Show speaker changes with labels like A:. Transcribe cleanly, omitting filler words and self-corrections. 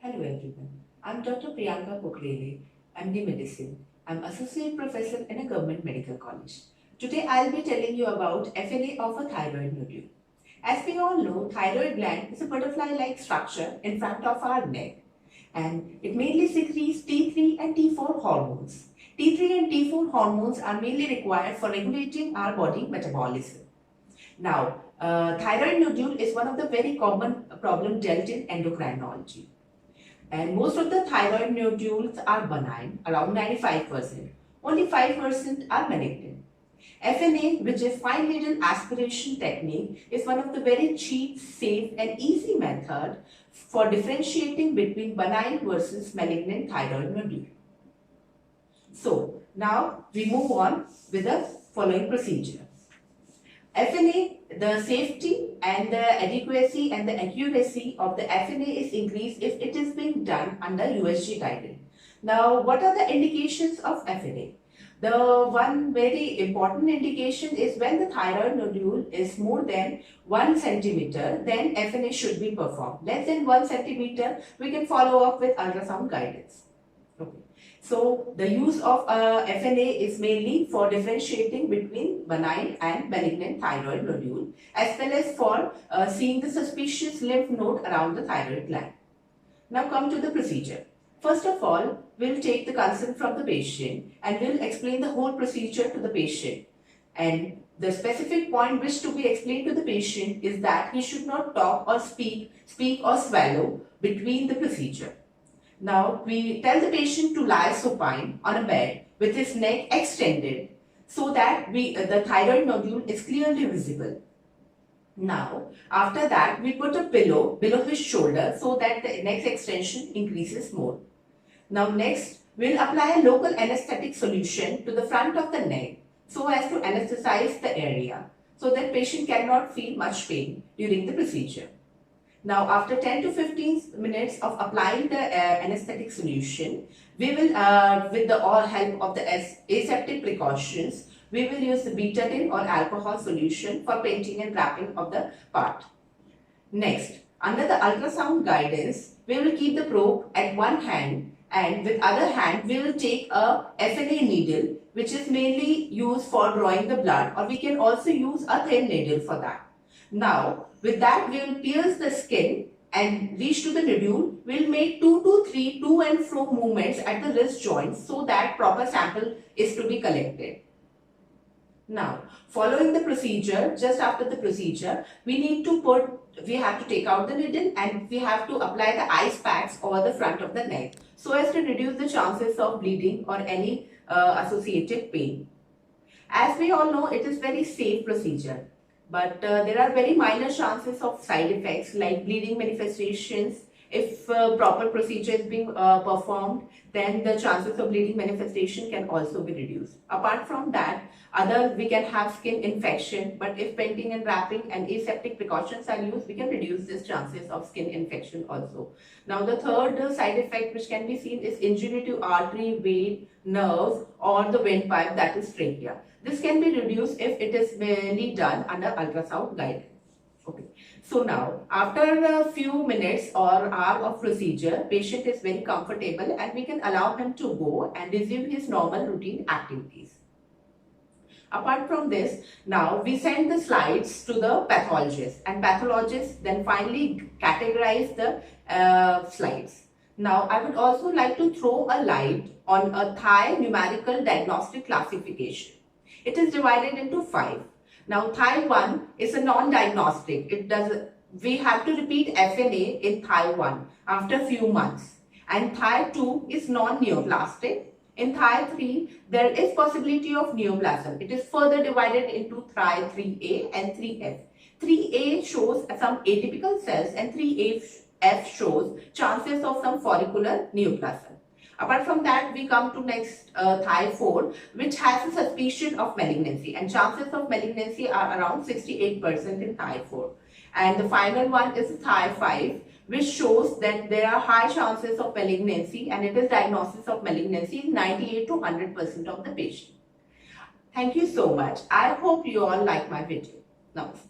A: Hello everyone, I'm Dr. Priyanka Kukrele, MD Medicine. I'm Associate Professor in a government medical college. Today I'll be telling you about FNA of a thyroid nodule. As we all know, thyroid gland is a butterfly-like structure in front of our neck and it mainly secretes T3 and T4 hormones. T3 and T4 hormones are mainly required for regulating our body metabolism. Now, thyroid nodule is one of the very common problem dealt in endocrinology. And most of the thyroid nodules are benign, around 95%. Only 5% are malignant. FNA, which is fine needle aspiration technique, is one of the very cheap, safe and easy method for differentiating between benign versus malignant thyroid nodule. So, now we move on with the following procedure. FNA, the safety and the adequacy and the accuracy of the FNA is increased if it is being done under USG guidance. Now, what are the indications of FNA? The one very important indication is when the thyroid nodule is more than 1 centimeter, then FNA should be performed. Less than 1 centimeter, we can follow up with ultrasound guidance. Okay. So the use of FNA is mainly for differentiating between benign and malignant thyroid nodule, as well as for seeing the suspicious lymph node around the thyroid gland. Now come to the procedure. First of all, we'll take the consent from the patient and we'll explain the whole procedure to the patient. And the specific point which to be explained to the patient is that he should not talk or speak or swallow between the procedure. Now, we tell the patient to lie supine on a bed with his neck extended so that the thyroid nodule is clearly visible. Now, after that, we put a pillow below his shoulder so that the neck extension increases more. Now, next, we'll apply a local anesthetic solution to the front of the neck so as to anesthetize the area so that patient cannot feel much pain during the procedure. Now, after 10 to 15 minutes of applying the anesthetic solution, we will, with the help of the aseptic precautions, we will use the betadine or alcohol solution for painting and wrapping of the part. Next, under the ultrasound guidance, we will keep the probe at one hand and with other hand, we will take a FNA needle which is mainly used for drawing the blood, or we can also use a thin needle for that. Now, with that, we will pierce the skin and reach to the nodule. We will make 2 to 3 to and fro movements at the wrist joints so that proper sample is to be collected. Now, following the procedure, just after the procedure, we have to take out the needle and we have to apply the ice packs over the front of the neck so as to reduce the chances of bleeding or any associated pain. As we all know, it is very safe procedure. But there are very minor chances of side effects like bleeding manifestations. If proper procedure is being performed, then the chances of bleeding manifestation can also be reduced. Apart from that, we can have skin infection, but if painting and wrapping and aseptic precautions are used, we can reduce these chances of skin infection also. Now, the third side effect which can be seen is injury to artery, vein, nerves, or the windpipe, that is trachea. This can be reduced if it is mainly done under ultrasound guidance. Okay. So now, after a few minutes or hour of procedure, patient is very comfortable and we can allow him to go and resume his normal routine activities. Apart from this, now we send the slides to the pathologist and pathologist then finally categorize the slides. Now, I would also like to throw a light on a Thai numerical diagnostic classification. It is divided into 5. Now, Thai 1 is a non-diagnostic. We have to repeat FNA in Thai 1 after a few months. And Thai 2 is non-neoplastic. In Thai 3, there is possibility of neoplasm. It is further divided into Thai 3A and 3F. 3A shows some atypical cells and 3F shows chances of some follicular neoplasm. Apart from that, we come to next Thai 4, which has a suspicion of malignancy, and chances of malignancy are around 68% in Thai 4. And the final one is Thai 5, which shows that there are high chances of malignancy, and it is diagnosis of malignancy in 98 to 100% of the patient. Thank you so much. I hope you all like my video. Namaste.